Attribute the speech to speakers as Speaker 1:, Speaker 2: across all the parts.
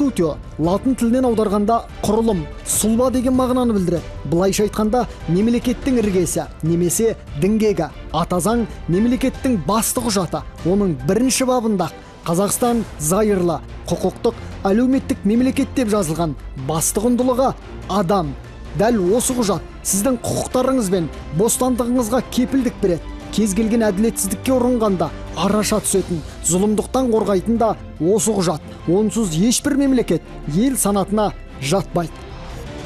Speaker 1: конститутио латын тілінен аударғанда құрылым, сұлба деген мағынаны білдіреді. Былайша айтқанда мемлекеттің іргесі немесе діңгегі. Ата заң мемлекеттің басты құжаты. Оның бірінші бабында Қазақстан зайырлы, құқықтық, әлеуметтік мемлекет деп жазылған. Басты құндылығы адам. Дәл осы құжат сіздің құқықтарыңыз бен бостандығыңызға кепілдік береді. Кез келген әділетсіздікке ұрынғанда араша түсетін, зұлымдықтан қорғайтын да осы құжат. Онсыз ешбір мемлекет ел санатына жатпайды.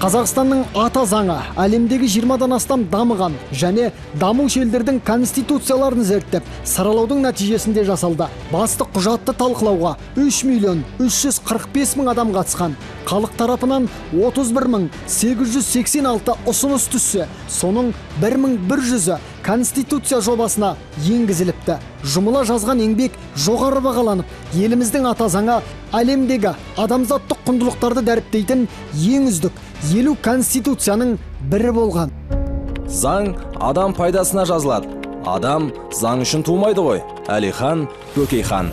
Speaker 1: Қазақстанның ата заңы әлемдегі 20-дан астам дамыған және дамушы елдердің конституцияларын зерттеп, саралаудың нәтижесінде жасалды. Басты құжатты талқылауға 3.345.000 адам қатысқан. Халық тарапынан 31.886 ұсыныс түссе, соның 1.100-і конституция жобасына енгізіліпті. Жұмыла жазған еңбек жоғары бағаланып, еліміздің ата заңы әлемдегі адамзаттық құндылықтарды дәріптейтін ең үздік 50 конституцияның бірі болған.
Speaker 2: Заң адам пайдасына жазылады. Адам заң үшін тумайды ғой. Әлихан Бөкейхан.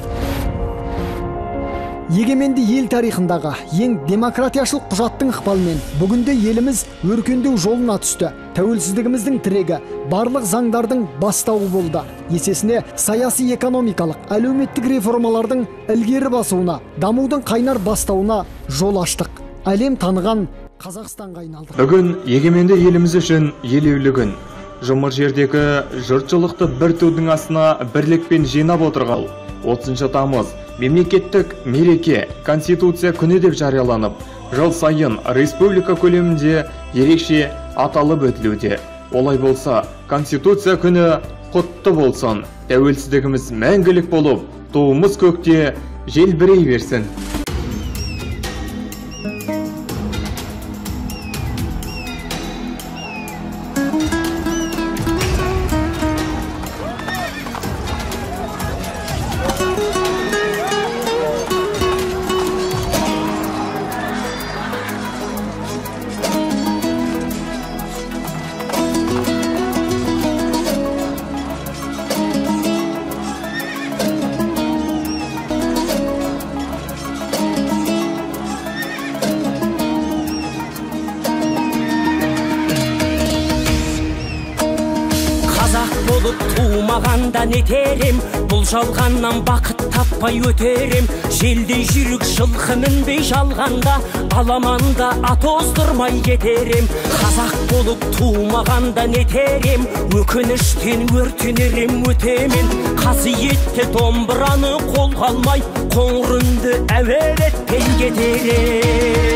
Speaker 1: Егеменді ел тарихындағы ең демократияшыл құжаттың ықпалымен бүгінде еліміз өркендеу жолына түсті. Тәуелсіздігіміздің тірегі барлық заңдардың бастауы болды. Есесіне саяси экономикалық, әлеуметтік реформалардың ілгері басуына, дамудың қайнар бастауына жол аштық. Әлем таныған Қазақстанға айналды.
Speaker 3: Бүгін егеменді еліміз үшін елеулі күн. Жұмыр жердегі жұртшылықты бір тудың астына бірлікпен жинап отырған 30 тамыз мемлекеттік мереке Конституция күні деп жарияланып, жыл сайын республика көлемінде ерекше аталып өтілуде. Олай болса, Конституция күні құтты болсын, тәуелсіздігіміз мәңгілік болып, туымыз көкте желбірей берсін.
Speaker 4: Болып туымағанда нетерем, бұл жалғаннан бақыт таппай өтерем. Желдей жүрік жылқы мінбей жалғанда, аламанда ат оздырмай кетерем. Қазақ болып туымағанда нетерем, өкініштен өртенерем өтемен. Қасиетті домбыраны қолға алмай, қоңыр үнді әуелетпен кетерем.